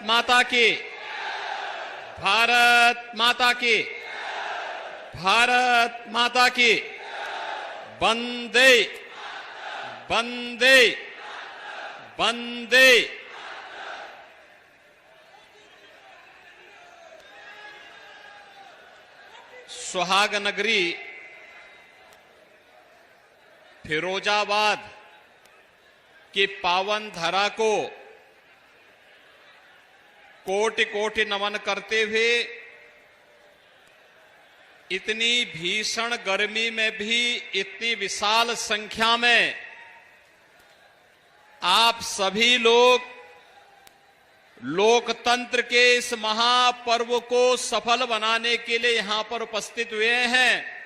माता की, भारत माता की, भारत माता की। वंदे वंदे वंदे। सुहाग नगरी फिरोजाबाद की पावन धरा को कोटि कोटि नमन करते हुए इतनी भीषण गर्मी में भी इतनी विशाल संख्या में आप सभी लोग लोकतंत्र के इस महापर्व को सफल बनाने के लिए यहां पर उपस्थित हुए हैं।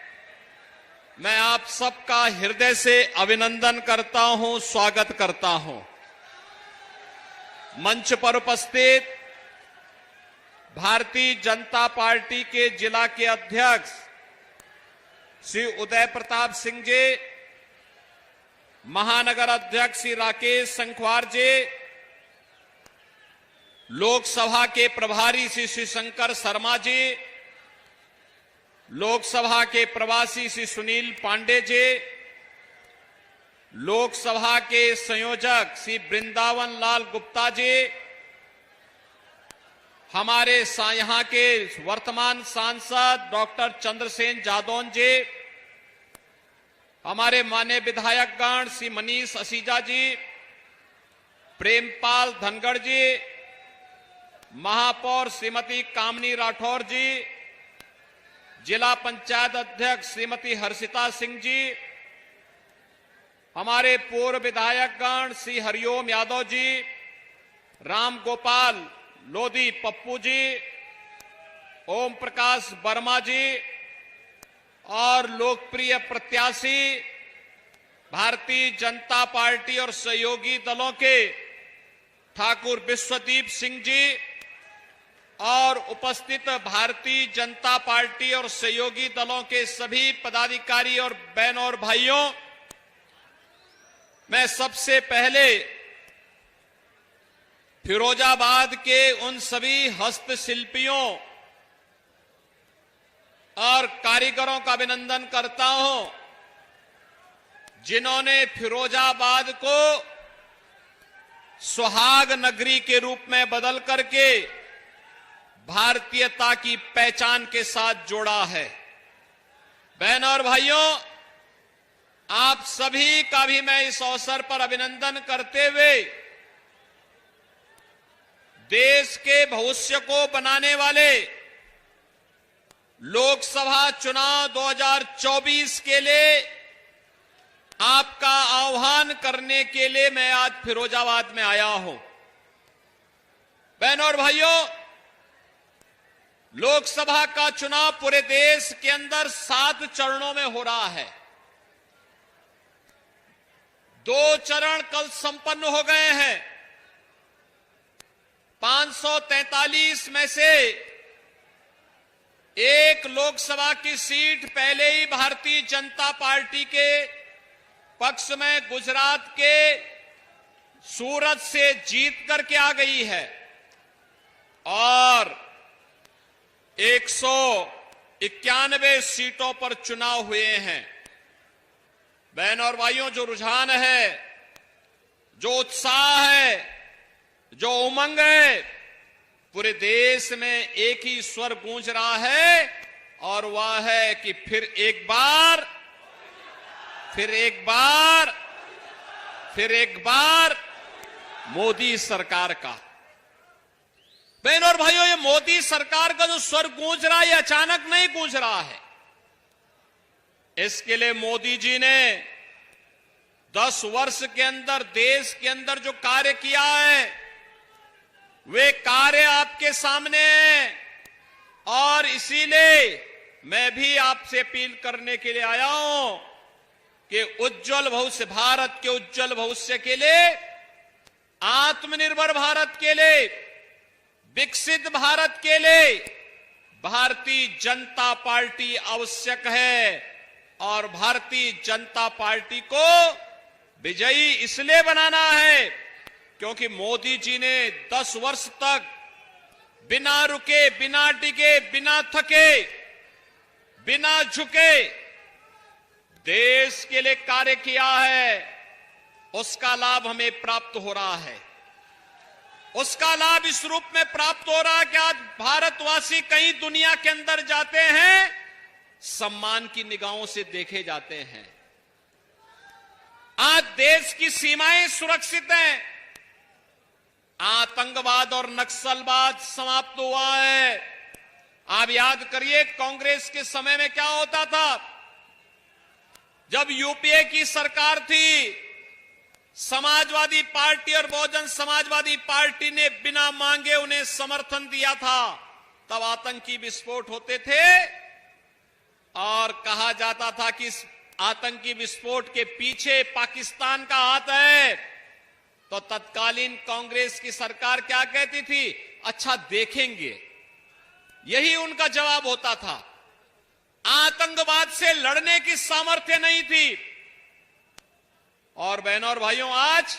मैं आप सबका हृदय से अभिनंदन करता हूं, स्वागत करता हूं। मंच पर उपस्थित भारतीय जनता पार्टी के जिला के अध्यक्ष श्री उदय प्रताप सिंह जी, महानगर अध्यक्ष श्री राकेश संखवार जी, लोकसभा के प्रभारी श्री शंकर शर्मा जी, लोकसभा के प्रवासी श्री सुनील पांडे जी, लोकसभा के संयोजक श्री वृंदावन लाल गुप्ता जी, हमारे यहां के वर्तमान सांसद डॉक्टर चंद्रसेन जादौन जी, हमारे माननीय विधायकगण श्री मनीष असीजा जी, प्रेमपाल धनगढ़ जी, महापौर श्रीमती कामनी राठौर जी, जिला पंचायत अध्यक्ष श्रीमती हर्षिता सिंह जी, हमारे पूर्व विधायकगण श्री हरिओम यादव जी, राम गोपाल लोधी पप्पू जी, ओम प्रकाश वर्मा जी और लोकप्रिय प्रत्याशी भारतीय जनता पार्टी और सहयोगी दलों के ठाकुर विश्वदीप सिंह जी और उपस्थित भारतीय जनता पार्टी और सहयोगी दलों के सभी पदाधिकारी और बहनों और भाइयों, मैं सबसे पहले फिरोजाबाद के उन सभी हस्तशिल्पियों और कारीगरों का अभिनंदन करता हूं जिन्होंने फिरोजाबाद को सुहाग नगरी के रूप में बदल करके भारतीयता की पहचान के साथ जोड़ा है। बहनों और भाइयों, आप सभी का भी मैं इस अवसर पर अभिनंदन करते हुए देश के भविष्य को बनाने वाले लोकसभा चुनाव 2024 के लिए आपका आह्वान करने के लिए मैं आज फिरोजाबाद में आया हूं। बहनों और भाइयों, लोकसभा का चुनाव पूरे देश के अंदर 7 चरणों में हो रहा है। 2 चरण कल संपन्न हो गए हैं। 543 में से एक लोकसभा की सीट पहले ही भारतीय जनता पार्टी के पक्ष में गुजरात के सूरत से जीत करके आ गई है और 191 सीटों पर चुनाव हुए हैं। बहनों और भाइयों, जो रुझान है, जो उत्साह है, जो उमंग है, पूरे देश में एक ही स्वर गूंज रहा है और वह है कि फिर एक बार मोदी सरकार का। बहनों और भाइयों, ये मोदी सरकार का जो स्वर गूंज रहा है, ये अचानक नहीं गूंज रहा है। इसके लिए मोदी जी ने 10 वर्ष के अंदर देश के अंदर जो कार्य किया है, वे कार्य आपके सामने हैं और इसीलिए मैं भी आपसे अपील करने के लिए आया हूं कि उज्जवल भविष्य, भारत के उज्जवल भविष्य के लिए, आत्मनिर्भर भारत के लिए, विकसित भारत के लिए भारतीय जनता पार्टी आवश्यक है और भारतीय जनता पार्टी को विजयी इसलिए बनाना है क्योंकि मोदी जी ने 10 वर्ष तक बिना रुके, बिना डिगे, बिना थके, बिना झुके देश के लिए कार्य किया है, उसका लाभ हमें प्राप्त हो रहा है। उसका लाभ इस रूप में प्राप्त हो रहा है कि आज भारतवासी कहीं दुनिया के अंदर जाते हैं, सम्मान की निगाहों से देखे जाते हैं। आज देश की सीमाएं सुरक्षित हैं, आतंकवाद और नक्सलवाद समाप्त हुआ है। आप याद करिए कांग्रेस के समय में क्या होता था। जब यूपीए की सरकार थी, समाजवादी पार्टी और बहुजन समाजवादी पार्टी ने बिना मांगे उन्हें समर्थन दिया था। तब आतंकी विस्फोट होते थे और कहा जाता था कि इस आतंकी विस्फोट के पीछे पाकिस्तान का हाथ है। तो तत्कालीन कांग्रेस की सरकार क्या कहती थी? अच्छा देखेंगे। यही उनका जवाब होता था। आतंकवाद से लड़ने की सामर्थ्य नहीं थी। और बहनों और भाइयों, आज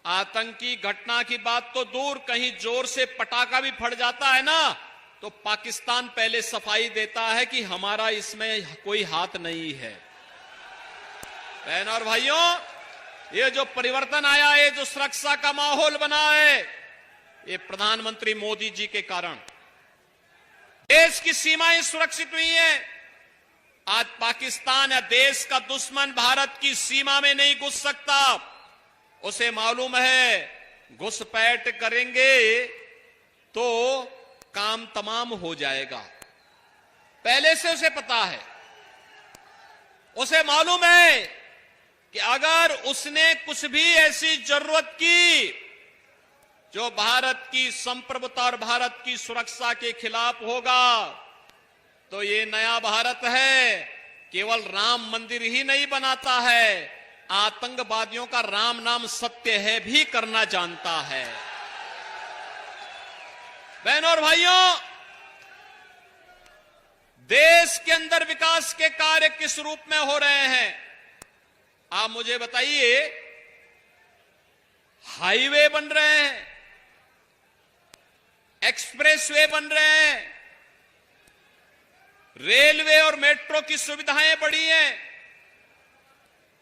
आतंकी घटना की बात तो दूर, कहीं जोर से पटाखा भी फट जाता है ना, तो पाकिस्तान पहले सफाई देता है कि हमारा इसमें कोई हाथ नहीं है। बहनों और भाइयों, ये जो परिवर्तन आया है, जो सुरक्षा का माहौल बना है, ये प्रधानमंत्री मोदी जी के कारण देश की सीमाएं सुरक्षित हुई हैं। आज पाकिस्तान या देश का दुश्मन भारत की सीमा में नहीं घुस सकता। उसे मालूम है घुसपैठ करेंगे तो काम तमाम हो जाएगा। पहले से उसे पता है। उसे मालूम है कि अगर उसने कुछ भी ऐसी जरूरत की जो भारत की संप्रभुता और भारत की सुरक्षा के खिलाफ होगा, तो ये नया भारत है केवल राम मंदिर ही नहीं बनाता है, आतंकवादियों का राम नाम सत्य है भी करना जानता है। बहनों और भाइयों, देश के अंदर विकास के कार्य किस रूप में हो रहे हैं, आप मुझे बताइए। हाईवे बन रहे हैं, एक्सप्रेसवे बन रहे हैं, रेलवे और मेट्रो की सुविधाएं बढ़ी हैं,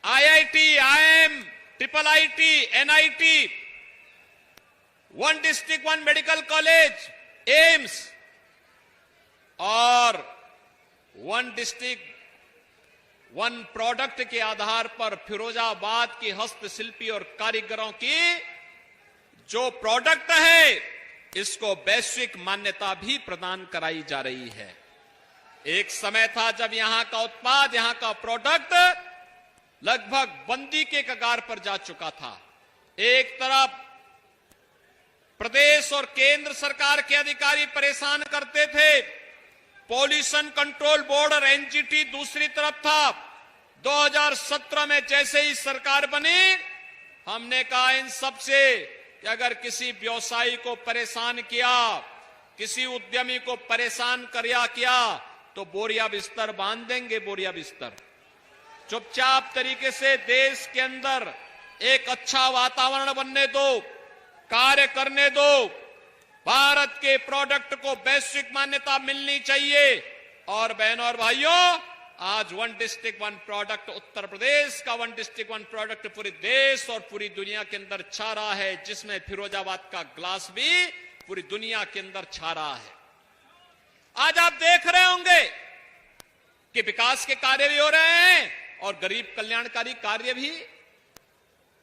IIT, IIM, triple IT, NIT, one district one medical college, AIIMS और वन डिस्ट्रिक्ट वन प्रोडक्ट के आधार पर फिरोजाबाद की हस्तशिल्पी और कारीगरों की जो प्रोडक्ट है, इसको वैश्विक मान्यता भी प्रदान कराई जा रही है। एक समय था जब यहां का उत्पाद, यहां का प्रोडक्ट लगभग बंदी के कगार पर जा चुका था। एक तरफ प्रदेश और केंद्र सरकार के अधिकारी परेशान करते थे, पॉल्यूशन कंट्रोल बोर्ड और एनजीटी दूसरी तरफ था। 2017 में जैसे ही सरकार बनी, हमने कहा इन सब से कि अगर किसी व्यवसायी को परेशान किया, किसी उद्यमी को परेशान किया तो बोरिया बिस्तर बांध देंगे। बोरिया बिस्तर चुपचाप तरीके से देश के अंदर एक अच्छा वातावरण बनने दो, कार्य करने दो। भारत के प्रोडक्ट को वैश्विक मान्यता मिलनी चाहिए। और बहनों और भाइयों, आज one district one product, Uttar Pradesh का वन डिस्ट्रिक्ट वन प्रोडक्ट पूरे देश और पूरी दुनिया के अंदर छा रहा है, जिसमें फिरोजाबाद का ग्लास भी पूरी दुनिया के अंदर छा रहा है। आज आप देख रहे होंगे कि विकास के कार्य भी हो रहे हैं और गरीब कल्याणकारी कार्य भी।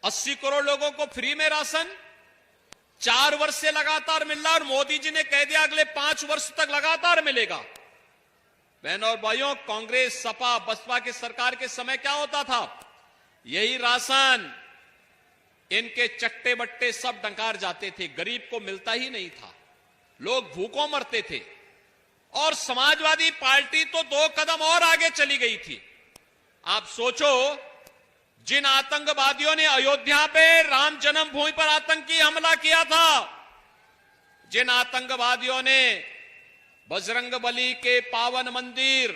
80 करोड़ लोगों को फ्री में राशन 4 वर्ष से लगातार मिल रहा, और मोदी जी ने कह दिया अगले 5 वर्ष तक लगातार मिलेगा। बहनों और भाइयों, कांग्रेस, सपा, बसपा की सरकार के समय क्या होता था? यही राशन इनके चट्टे बट्टे सब डंकार जाते थे, गरीब को मिलता ही नहीं था, लोग भूखों मरते थे। और समाजवादी पार्टी तो 2 कदम और आगे चली गई थी। आप सोचो, जिन आतंकवादियों ने अयोध्या पे राम जन्मभूमि पर आतंकी हमला किया था, जिन आतंकवादियों ने बजरंगबली के पावन मंदिर,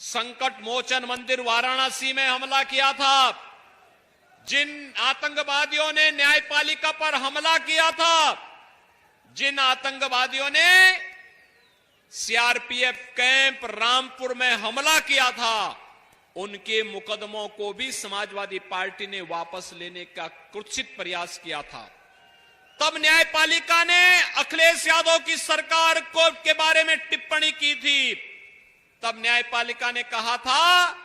संकट मोचन मंदिर वाराणसी में हमला किया था, जिन आतंकवादियों ने न्यायपालिका पर हमला किया था, जिन आतंकवादियों ने सीआरपीएफ कैंप रामपुर में हमला किया था, उनके मुकदमों को भी समाजवादी पार्टी ने वापस लेने का कुत्सित प्रयास किया था। तब न्यायपालिका ने अखिलेश यादव की सरकार को के बारे में टिप्पणी की थी। तब न्यायपालिका ने कहा था,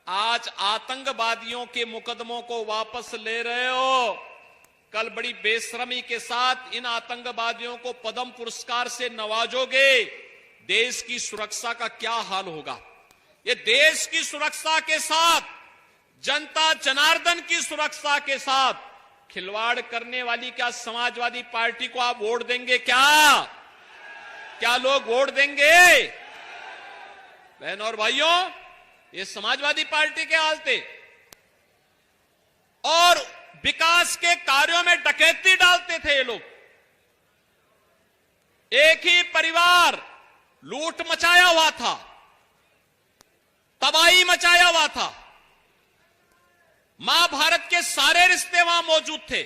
आज आतंकवादियों के मुकदमों को वापस ले रहे हो, कल बड़ी बेशर्मी के साथ इन आतंकवादियों को पद्म पुरस्कार से नवाजोगे, देश की सुरक्षा का क्या हाल होगा। ये देश की सुरक्षा के साथ, जनता जनार्दन की सुरक्षा के साथ खिलवाड़ करने वाली क्या समाजवादी पार्टी को आप वोट देंगे? क्या लोग वोट देंगे? बहन और भाइयों, ये समाजवादी पार्टी के हाल थे। और विकास के कार्यों में डकैती डालते थे ये लोग। एक ही परिवार लूट मचाया हुआ था, तबाही मचाया हुआ था। महाभारत के सारे रिश्ते वहां मौजूद थे।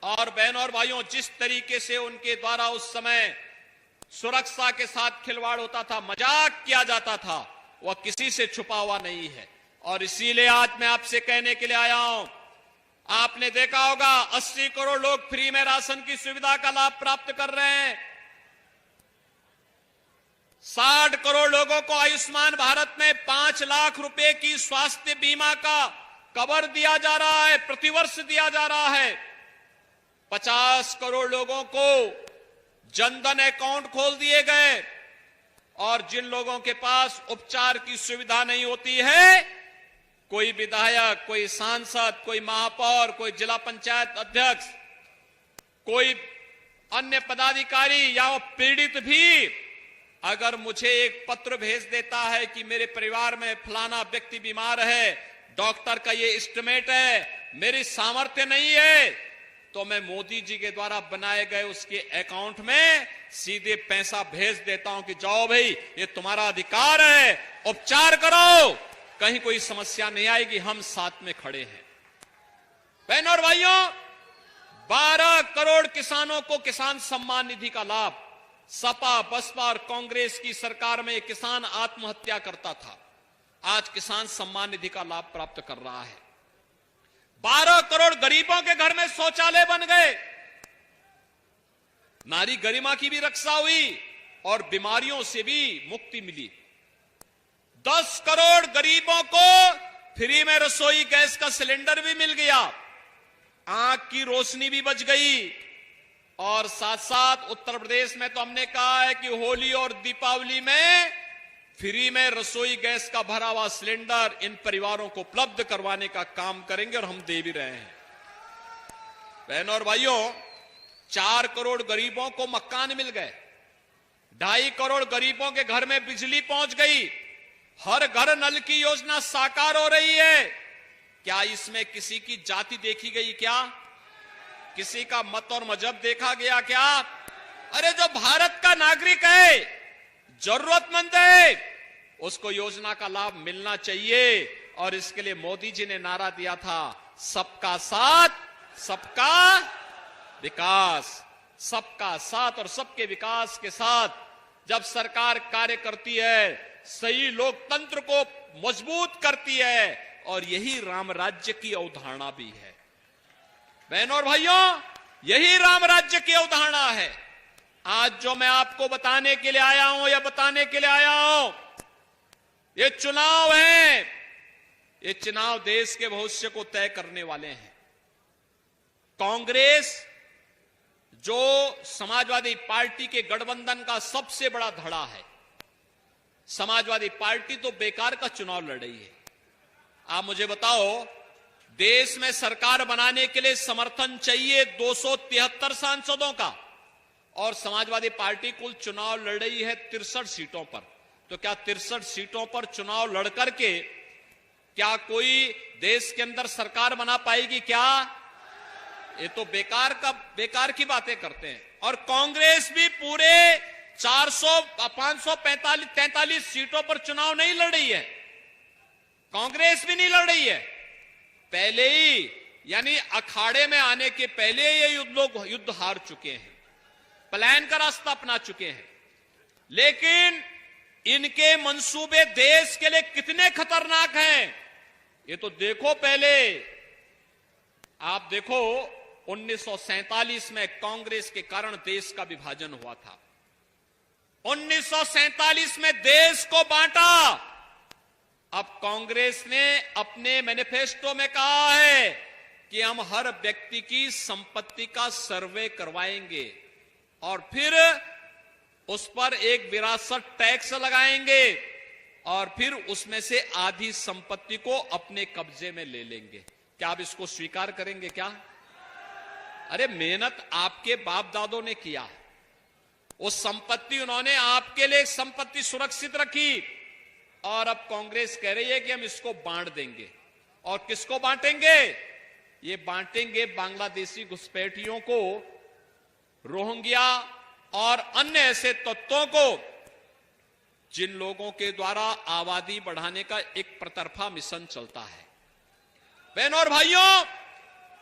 और बहनों और भाइयों, जिस तरीके से उनके द्वारा उस समय सुरक्षा के साथ खिलवाड़ होता था, मजाक किया जाता था, वह किसी से छुपा हुआ नहीं है। और इसीलिए आज मैं आपसे कहने के लिए आया हूं, आपने देखा होगा 80 करोड़ लोग फ्री में राशन की सुविधा का लाभ प्राप्त कर रहे हैं। 60 करोड़ लोगों को आयुष्मान भारत में 5 लाख रुपए की स्वास्थ्य बीमा का कवर दिया जा रहा है, प्रतिवर्ष दिया जा रहा है। 50 करोड़ लोगों को जनधन अकाउंट खोल दिए गए। और जिन लोगों के पास उपचार की सुविधा नहीं होती है, कोई विधायक, कोई सांसद, कोई महापौर, कोई जिला पंचायत अध्यक्ष, कोई अन्य पदाधिकारी या वो पीड़ित भी अगर मुझे एक पत्र भेज देता है कि मेरे परिवार में फलाना व्यक्ति बीमार है, डॉक्टर का ये एस्टिमेट है, मेरी सामर्थ्य नहीं है, तो मैं मोदी जी के द्वारा बनाए गए उसके अकाउंट में सीधे पैसा भेज देता हूं कि जाओ भाई, ये तुम्हारा अधिकार है, उपचार करो, कहीं कोई समस्या नहीं आएगी, हम साथ में खड़े हैं। बहनों और भाइयों, 12 करोड़ किसानों को किसान सम्मान निधि का लाभ। सपा, बसपा और कांग्रेस की सरकार में किसान आत्महत्या करता था, आज किसान सम्मान निधि का लाभ प्राप्त कर रहा है। 12 करोड़ गरीबों के घर में शौचालय बन गए। नारी गरिमा की भी रक्षा हुई और बीमारियों से भी मुक्ति मिली। 10 करोड़ गरीबों को फ्री में रसोई गैस का सिलेंडर भी मिल गया, आंख की रोशनी भी बच गई। और साथ साथ उत्तर प्रदेश में तो हमने कहा है कि होली और दीपावली में फ्री में रसोई गैस का भरा हुआ सिलेंडर इन परिवारों को उपलब्ध करवाने का काम करेंगे और हम दे भी रहे हैं। बहनों और भाइयों, 4 करोड़ गरीबों को मकान मिल गए, 2.5 करोड़ गरीबों के घर में बिजली पहुंच गई, हर घर नल की योजना साकार हो रही है। क्या इसमें किसी की जाति देखी गई? क्या किसी का मत और मजहब देखा गया? क्या? अरे जो भारत का नागरिक है, जरूरतमंद है, उसको योजना का लाभ मिलना चाहिए। और इसके लिए मोदी जी ने नारा दिया था, सबका साथ सबका विकास। सबका साथ और सबके विकास के साथ जब सरकार कार्य करती है, सही लोकतंत्र को मजबूत करती है, और यही राम राज्य की अवधारणा भी है। बहनों और भाइयों, यही राम राज्य की अवधारणा है। आज जो मैं आपको बताने के लिए आया हूं या बताने के लिए आया हूं, ये चुनाव है। ये चुनाव देश के भविष्य को तय करने वाले हैं। कांग्रेस जो समाजवादी पार्टी के गठबंधन का सबसे बड़ा धड़ा है, समाजवादी पार्टी तो बेकार का चुनाव लड़ रही है। आप मुझे बताओ, देश में सरकार बनाने के लिए समर्थन चाहिए 273 सांसदों का, और समाजवादी पार्टी कुल चुनाव लड़ रही है 63 सीटों पर। तो क्या 63 सीटों पर चुनाव लड़कर के क्या कोई देश के अंदर सरकार बना पाएगी? क्या? ये तो बेकार की बातें करते हैं। और कांग्रेस भी पूरे 543 सीटों पर चुनाव नहीं लड़ रही है। कांग्रेस भी नहीं लड़ रही है। पहले ही, यानी अखाड़े में आने के पहले ये युद्ध हार चुके हैं। पलायन का रास्ता अपना चुके हैं। लेकिन इनके मंसूबे देश के लिए कितने खतरनाक हैं, ये तो देखो। पहले आप देखो 1947 में कांग्रेस के कारण देश का विभाजन हुआ था। 1947 में देश को बांटा। अब कांग्रेस ने अपने मैनिफेस्टो में कहा है कि हम हर व्यक्ति की संपत्ति का सर्वे करवाएंगे और फिर उस पर एक विरासत टैक्स लगाएंगे और फिर उसमें से आधी संपत्ति को अपने कब्जे में ले लेंगे। क्या आप इसको स्वीकार करेंगे क्या? अरे मेहनत आपके बाप दादों ने किया, वो संपत्ति उन्होंने आपके लिए संपत्ति सुरक्षित रखी और अब कांग्रेस कह रही है कि हम इसको बांट देंगे। और किसको बांटेंगे? ये बांटेंगे बांग्लादेशी घुसपैठियों को, रोहिंग्या और अन्य ऐसे तत्वों को जिन लोगों के द्वारा आबादी बढ़ाने का एक प्रतरफा मिशन चलता है। बहनों और भाइयों,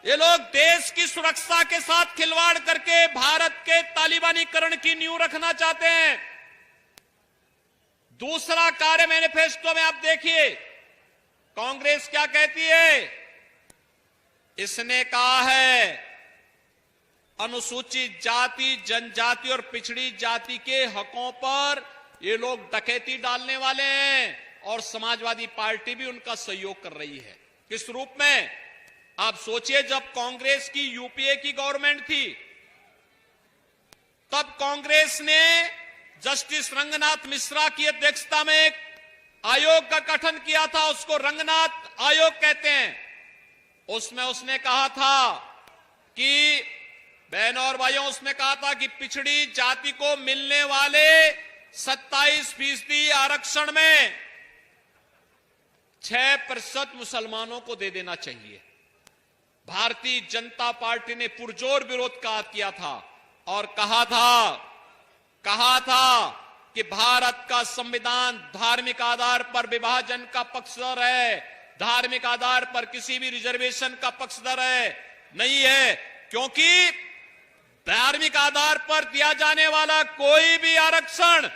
ये लोग देश की सुरक्षा के साथ खिलवाड़ करके भारत के तालिबानीकरण की नींव रखना चाहते हैं। दूसरा कार्य मैनिफेस्टो में आप देखिए, कांग्रेस क्या कहती है? इसने कहा है अनुसूचित जाति, जनजाति और पिछड़ी जाति के हकों पर ये लोग डकैती डालने वाले हैं और समाजवादी पार्टी भी उनका सहयोग कर रही है। किस रूप में? आप सोचिए, जब कांग्रेस की यूपीए की गवर्नमेंट थी तब कांग्रेस ने जस्टिस रंगनाथ मिश्रा की अध्यक्षता में एक आयोग का गठन किया था, उसको रंगनाथ आयोग कहते हैं। उसमें उसने कहा था कि बहनों और भाइयों, उसने कहा था कि पिछड़ी जाति को मिलने वाले 27% आरक्षण में 6% मुसलमानों को दे देना चाहिए। भारतीय जनता पार्टी ने पुरजोर विरोध किया था और कहा था कि भारत का संविधान धार्मिक आधार पर विभाजन का पक्षधर है, धार्मिक आधार पर किसी भी रिजर्वेशन का पक्षधर नहीं है, क्योंकि धार्मिक आधार पर दिया जाने वाला कोई भी आरक्षण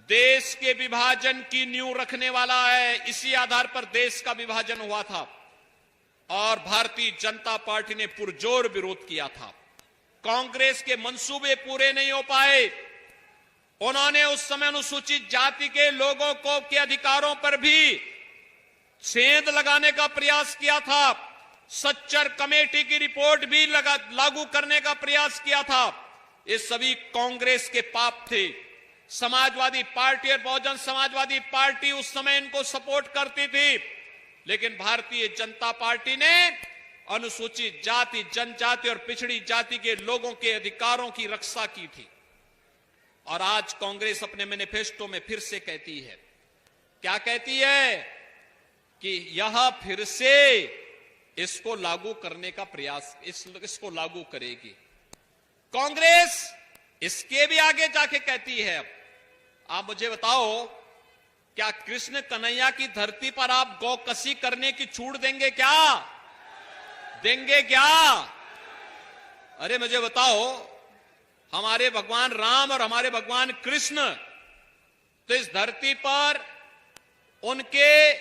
देश के विभाजन की नींव रखने वाला है। इसी आधार पर देश का विभाजन हुआ था और भारतीय जनता पार्टी ने पुरजोर विरोध किया था। कांग्रेस के मंसूबे पूरे नहीं हो पाए। उन्होंने उस समय अनुसूचित जाति के लोगों को के अधिकारों पर भी सेंध लगाने का प्रयास किया था। सच्चर कमेटी की रिपोर्ट भी लागू करने का प्रयास किया था। ये सभी कांग्रेस के पाप थे। समाजवादी पार्टी और बहुजन समाजवादी पार्टी उस समय इनको सपोर्ट करती थी, लेकिन भारतीय जनता पार्टी ने अनुसूचित जाति, जनजाति और पिछड़ी जाति के लोगों के अधिकारों की रक्षा की थी। और आज कांग्रेस अपने मैनिफेस्टो में फिर से कहती है, क्या कहती है? कि यह फिर से इसको लागू करने का प्रयास, इसको लागू करेगी। कांग्रेस इसके भी आगे जाके कहती है, आप मुझे बताओ, क्या कृष्ण कन्हैया की धरती पर आप गौकसी करने की छूट देंगे क्या? देंगे क्या? अरे मुझे बताओ, हमारे भगवान राम और हमारे भगवान कृष्ण तो इस धरती पर उनके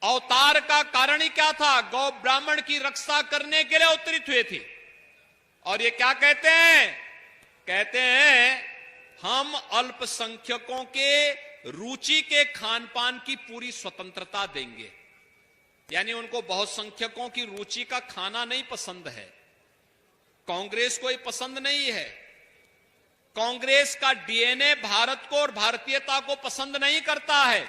अवतार का कारण ही क्या था? गौ ब्राह्मण की रक्षा करने के लिए अवतरित हुए थे। और ये क्या कहते हैं? कहते हैं हम अल्पसंख्यकों के रुचि के खान पान की पूरी स्वतंत्रता देंगे। यानी उनको बहुसंख्यकों की रुचि का खाना नहीं पसंद है। कांग्रेस को ये पसंद नहीं है। कांग्रेस का डीएनए भारत को और भारतीयता को पसंद नहीं करता है।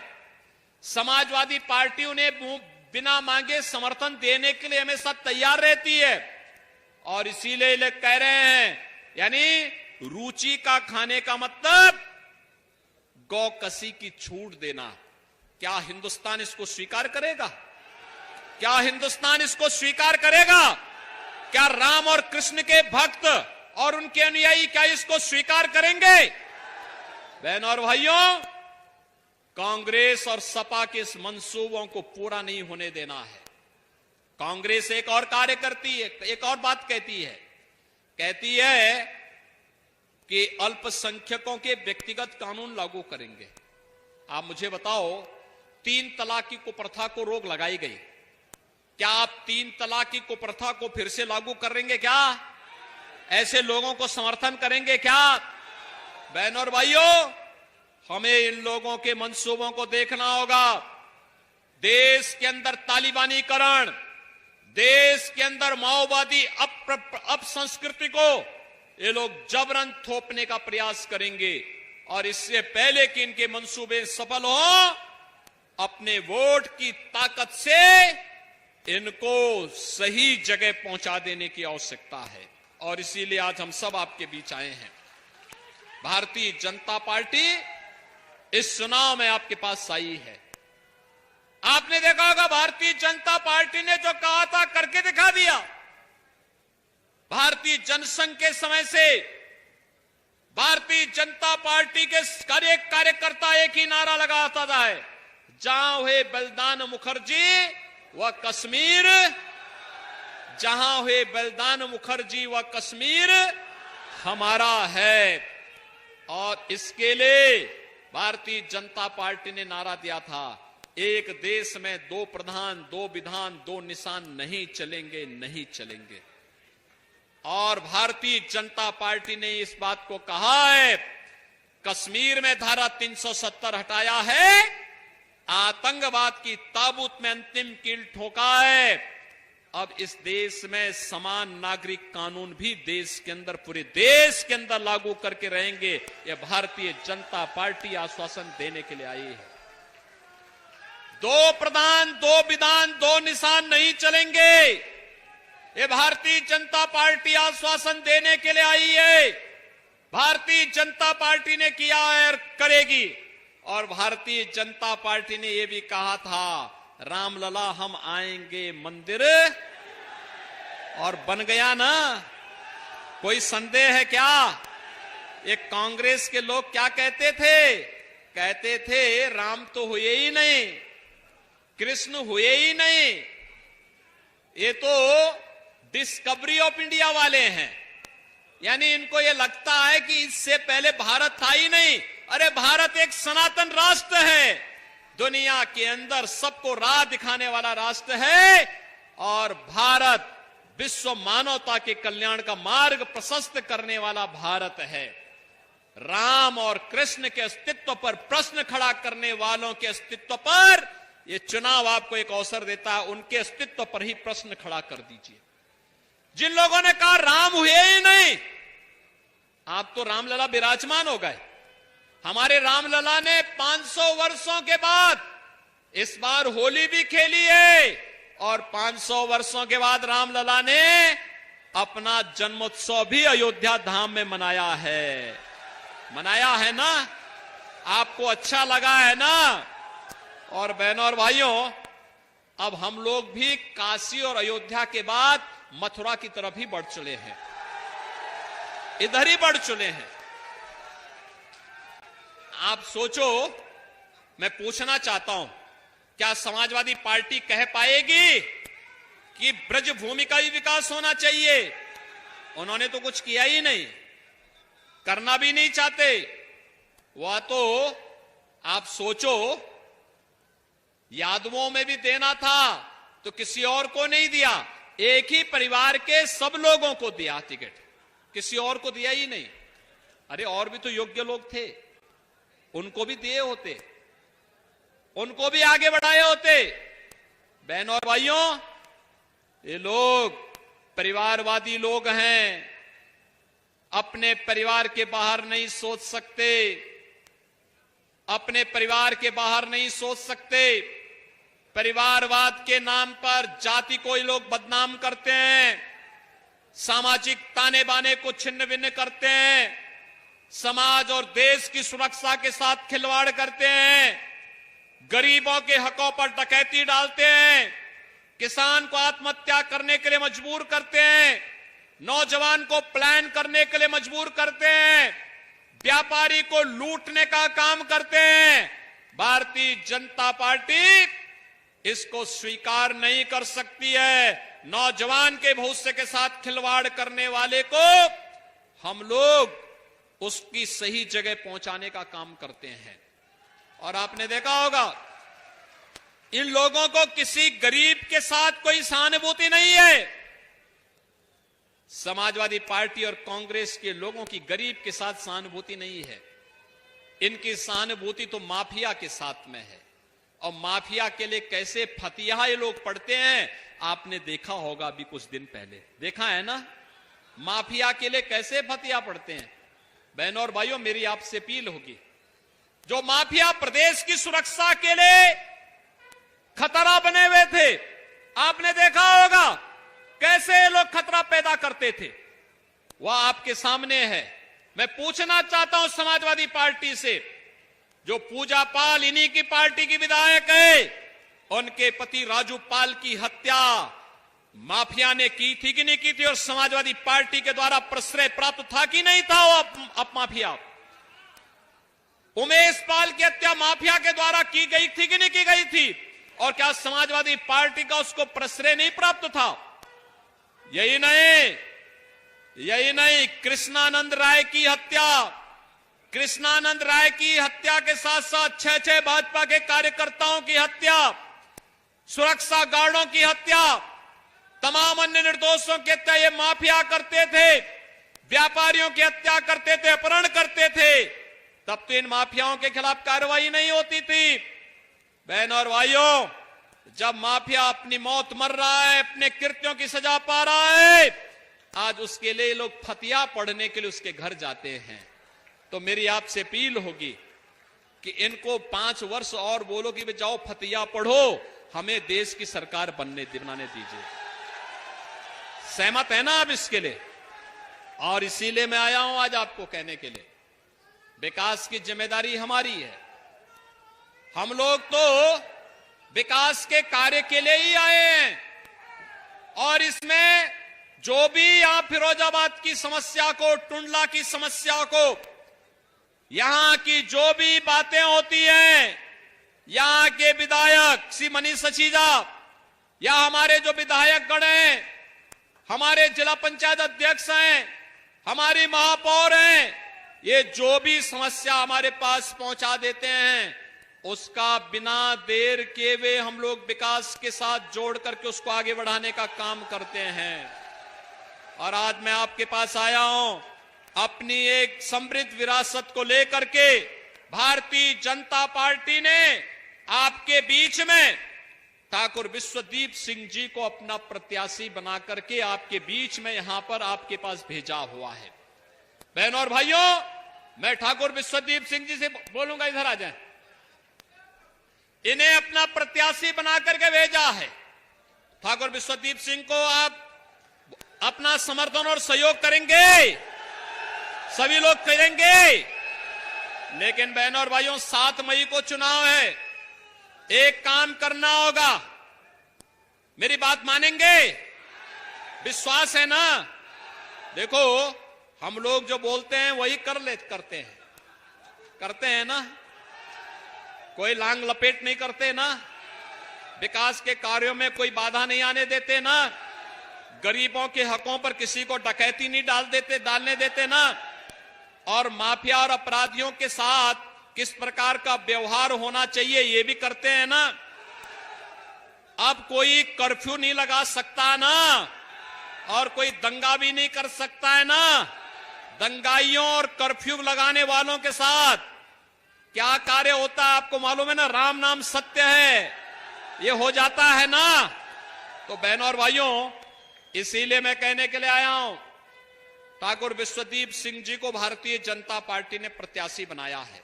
समाजवादी पार्टी उन्हें बिना मांगे समर्थन देने के लिए हमेशा तैयार रहती है और इसीलिए लोग कह रहे हैं, यानी रुचि का खाने का मतलब गौकसी की छूट देना। क्या हिंदुस्तान इसको स्वीकार करेगा? क्या हिंदुस्तान इसको स्वीकार करेगा? क्या राम और कृष्ण के भक्त और उनके अनुयायी क्या इसको स्वीकार करेंगे? बहनों और भाइयों, कांग्रेस और सपा के इस मंसूबों को पूरा नहीं होने देना है। कांग्रेस एक और कार्य करती है, एक और बात कहती है, कहती है कि अल्पसंख्यकों के व्यक्तिगत कानून लागू करेंगे। आप मुझे बताओ, 3 तलाक की कुप्रथा को रोक लगाई गई, क्या आप 3 तलाक की कुप्रथा को फिर से लागू करेंगे? क्या ऐसे लोगों को समर्थन करेंगे? क्या बहनों और भाइयों, हमें इन लोगों के मंसूबों को देखना होगा। देश के अंदर तालिबानीकरण, देश के अंदर माओवादी अपसंस्कृति को ये लोग जबरन थोपने का प्रयास करेंगे, और इससे पहले कि इनके मंसूबे सफल हो, अपने वोट की ताकत से इनको सही जगह पहुंचा देने की आवश्यकता है। और इसीलिए आज हम सब आपके बीच आए हैं। भारतीय जनता पार्टी इस चुनाव में आपके पास आई है। आपने देखा होगा, भारतीय जनता पार्टी ने जो कहा था करके दिखा दिया। भारतीय जनसंघ के समय से भारतीय जनता पार्टी के कार्यकर्ता एक ही नारा लगाता था, जहां हुए बलिदान मुखर्जी व कश्मीर, जहां हुए बलिदान मुखर्जी व कश्मीर हमारा है। और इसके लिए भारतीय जनता पार्टी ने नारा दिया था, एक देश में 2 प्रधान, 2 विधान, 2 निशान नहीं चलेंगे, नहीं चलेंगे। और भारतीय जनता पार्टी ने इस बात को कहा है, कश्मीर में धारा 370 हटाया है, आतंकवाद की ताबूत में अंतिम कील ठोका है। अब इस देश में समान नागरिक कानून भी देश के अंदर, पूरे देश के अंदर लागू करके रहेंगे। यह भारतीय जनता पार्टी आश्वासन देने के लिए आई है। 2 प्रधान, 2 विधान, 2 निशान नहीं चलेंगे, ये भारतीय जनता पार्टी आश्वासन देने के लिए आई है। भारतीय जनता पार्टी ने किया है और करेगी। और भारतीय जनता पार्टी ने यह भी कहा था, रामलला हम आएंगे मंदिर, और बन गया ना। कोई संदेह है क्या? ये कांग्रेस के लोग क्या कहते थे? कहते थे राम तो हुए ही नहीं, कृष्ण हुए ही नहीं, ये तो डिस्कवरी ऑफ इंडिया वाले हैं। यानी इनको ये लगता है कि इससे पहले भारत था ही नहीं। अरे भारत एक सनातन राष्ट्र है, दुनिया के अंदर सबको राह दिखाने वाला राष्ट्र है, और भारत विश्व मानवता के कल्याण का मार्ग प्रशस्त करने वाला भारत है। राम और कृष्ण के अस्तित्व पर प्रश्न खड़ा करने वालों के अस्तित्व पर यह चुनाव आपको एक अवसर देता है, उनके अस्तित्व पर ही प्रश्न खड़ा कर दीजिए। जिन लोगों ने कहा राम हुए ही नहीं, आप तो रामलला विराजमान हो गए। हमारे रामलला ने 500 वर्षों के बाद इस बार होली भी खेली है, और 500 वर्षों के बाद रामलला ने अपना जन्मोत्सव भी अयोध्या धाम में मनाया है ना। आपको अच्छा लगा है ना? और बहनों और भाइयों, अब हम लोग भी काशी और अयोध्या के बाद मथुरा की तरफ ही बढ़ चले हैं, इधर ही बढ़ चले हैं। आप सोचो, मैं पूछना चाहता हूं, क्या समाजवादी पार्टी कह पाएगी कि ब्रजभूमि का ही विकास होना चाहिए? उन्होंने तो कुछ किया ही नहीं, करना भी नहीं चाहते। वह तो आप सोचो, यादवों में भी देना था तो किसी और को नहीं दिया, एक ही परिवार के सब लोगों को दिया टिकट, किसी और को दिया ही नहीं। अरे और भी तो योग्य लोग थे, उनको भी दिए होते, उनको भी आगे बढ़ाए होते। बहनों और भाइयों, ये लोग परिवारवादी लोग हैं, अपने परिवार के बाहर नहीं सोच सकते, अपने परिवार के बाहर नहीं सोच सकते। परिवारवाद के नाम पर जाति को ये लोग बदनाम करते हैं, सामाजिक ताने बाने को छिन्न भिन्न करते हैं, समाज और देश की सुरक्षा के साथ खिलवाड़ करते हैं, गरीबों के हकों पर डकैती डालते हैं, किसान को आत्महत्या करने के लिए मजबूर करते हैं, नौजवान को प्लान करने के लिए मजबूर करते हैं, व्यापारी को लूटने का काम करते हैं। भारतीय जनता पार्टी इसको स्वीकार नहीं कर सकती है। नौजवान के भविष्य के साथ खिलवाड़ करने वाले को हम लोग उसकी सही जगह पहुंचाने का काम करते हैं। और आपने देखा होगा, इन लोगों को किसी गरीब के साथ कोई सहानुभूति नहीं है। समाजवादी पार्टी और कांग्रेस के लोगों की गरीब के साथ सहानुभूति नहीं है। इनकी सहानुभूति तो माफिया के साथ में है। और माफिया के लिए कैसे फतिया ये लोग पढ़ते हैं, आपने देखा होगा अभी कुछ दिन पहले, देखा है ना, माफिया के लिए कैसे फतिया पढ़ते हैं। बहनों और भाइयों, मेरी आपसे अपील होगी, जो माफिया प्रदेश की सुरक्षा के लिए खतरा बने हुए थे, आपने देखा होगा कैसे ये लोग खतरा पैदा करते थे, वह आपके सामने है। मैं पूछना चाहता हूं समाजवादी पार्टी से, जो पूजा पाल इन्हीं की पार्टी की विधायक है, उनके पति राजू पाल की हत्या माफिया ने की थी कि नहीं की थी, और समाजवादी पार्टी के द्वारा प्रश्रय प्राप्त था कि नहीं था वो अब माफिया। उमेश पाल की हत्या माफिया के द्वारा की गई थी कि नहीं की गई थी, और क्या समाजवादी पार्टी का उसको प्रश्रय नहीं प्राप्त था। यही नहीं, कृष्णानंद राय की हत्या, कृष्णानंद राय की हत्या के साथ साथ 6 भाजपा के कार्यकर्ताओं की हत्या, सुरक्षा गार्डों की हत्या, तमाम अन्य निर्दोषों की हत्या ये माफिया करते थे, व्यापारियों की हत्या करते थे, अपहरण करते थे। तब तो इन माफियाओं के खिलाफ कार्रवाई नहीं होती थी। बहनों और भाइयों, जब माफिया अपनी मौत मर रहा है, अपने कृत्यों की सजा पा रहा है, आज उसके लिए लोग फतिया पढ़ने के लिए उसके घर जाते हैं। तो मेरी आपसे अपील होगी कि इनको 5 वर्ष और बोलो कि जाओ फतिया पढ़ो, हमें देश की सरकार बनाने दीजिए। सहमत है ना आप इसके लिए? और इसीलिए मैं आया हूं आज आपको कहने के लिए, विकास की जिम्मेदारी हमारी है। हम लोग तो विकास के कार्य के लिए ही आए हैं, और इसमें जो भी यहां फिरोजाबाद की समस्या को, टुंडला की समस्या को, यहां की जो भी बातें होती हैं, यहां के विधायक श्री मनीष सचीजा या हमारे जो विधायक गण हैं, हमारे जिला पंचायत अध्यक्ष हैं, हमारी महापौर हैं, ये जो भी समस्या हमारे पास पहुंचा देते हैं, उसका बिना देर किए हुए हम लोग विकास के साथ जोड़ करके उसको आगे बढ़ाने का काम करते हैं। और आज मैं आपके पास आया हूं अपनी एक समृद्ध विरासत को लेकर के। भारतीय जनता पार्टी ने आपके बीच में ठाकुर विश्वदीप सिंह जी को अपना प्रत्याशी बना करके आपके बीच में यहां पर आपके पास भेजा हुआ है। बहनों और भाइयों, मैं ठाकुर विश्वदीप सिंह जी से बोलूंगा, इधर आ जाएं। इन्हें अपना प्रत्याशी बना करके भेजा है। ठाकुर विश्वदीप सिंह को आप अपना समर्थन और सहयोग करेंगे, सभी लोग करेंगे। लेकिन बहनों और भाइयों, 7 मई को चुनाव है, एक काम करना होगा। मेरी बात मानेंगे? विश्वास है ना? देखो, हम लोग जो बोलते हैं वही करते हैं ना, कोई लांग लपेट नहीं करते ना, विकास के कार्यों में कोई बाधा नहीं आने देते ना, गरीबों के हकों पर किसी को डकैती नहीं डालने देते ना, और माफिया और अपराधियों के साथ किस प्रकार का व्यवहार होना चाहिए ये भी करते हैं ना। अब कोई कर्फ्यू नहीं लगा सकता ना, और कोई दंगा भी नहीं कर सकता है ना। दंगाइयों और कर्फ्यू लगाने वालों के साथ क्या कार्य होता है आपको मालूम है ना? राम नाम सत्य है, ये हो जाता है ना। तो बहनों और भाइयों, इसीलिए मैं कहने के लिए आया हूं, ठाकुर विश्वदीप सिंह जी को भारतीय जनता पार्टी ने प्रत्याशी बनाया है।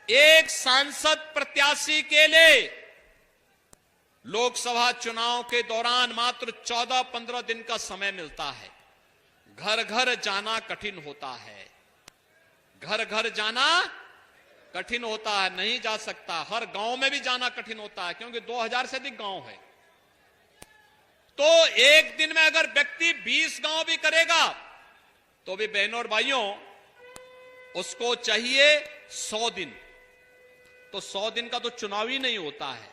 एक सांसद प्रत्याशी के लिए लोकसभा चुनाव के दौरान मात्र 14-15 दिन का समय मिलता है। घर घर जाना कठिन होता है, घर घर जाना कठिन होता है, नहीं जा सकता। हर गांव में भी जाना कठिन होता है, क्योंकि 2000 से अधिक गांव है। तो एक दिन में अगर व्यक्ति 20 गांव भी करेगा तो भी बहनों और भाइयों उसको चाहिए 100 दिन। तो 100 दिन का तो चुनाव ही नहीं होता है,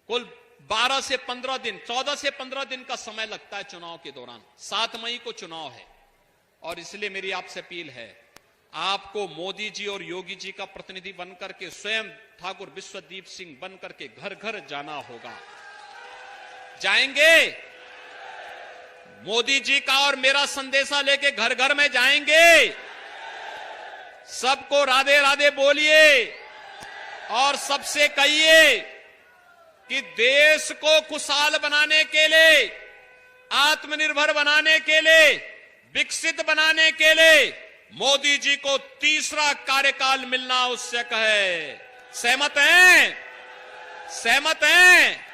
कुल 12 से 15 दिन, 14 से 15 दिन का समय लगता है चुनाव के दौरान। 7 मई को चुनाव है और इसलिए मेरी आपसे अपील है, आपको मोदी जी और योगी जी का प्रतिनिधि बनकर के स्वयं ठाकुर विश्वदीप सिंह बनकर के घर घर जाना होगा। जाएंगे? मोदी जी का और मेरा संदेशा लेके घर घर में जाएंगे। सबको राधे राधे बोलिए और सबसे कहिए कि देश को खुशहाल बनाने के लिए, आत्मनिर्भर बनाने के लिए, विकसित बनाने के लिए मोदी जी को तीसरा कार्यकाल मिलना आवश्यक है। सहमत हैं? सहमत हैं?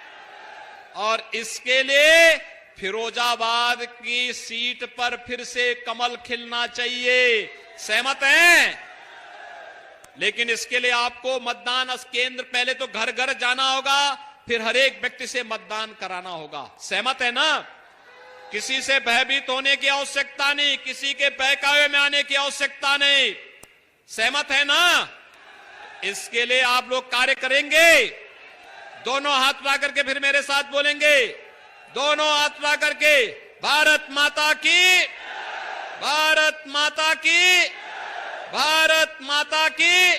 और इसके लिए फिरोजाबाद की सीट पर फिर से कमल खिलना चाहिए। सहमत हैं? लेकिन इसके लिए आपको मतदान केंद्र, पहले तो घर घर जाना होगा, फिर हर एक व्यक्ति से मतदान कराना होगा। सहमत है ना? किसी से भयभीत होने की आवश्यकता नहीं, किसी के बहकावे में आने की आवश्यकता नहीं। सहमत है ना? इसके लिए आप लोग कार्य करेंगे। दोनों हाथ उठा करके फिर मेरे साथ बोलेंगे, दोनों हाथ उठा करके, भारत माता की, भारत माता की, भारत माता की।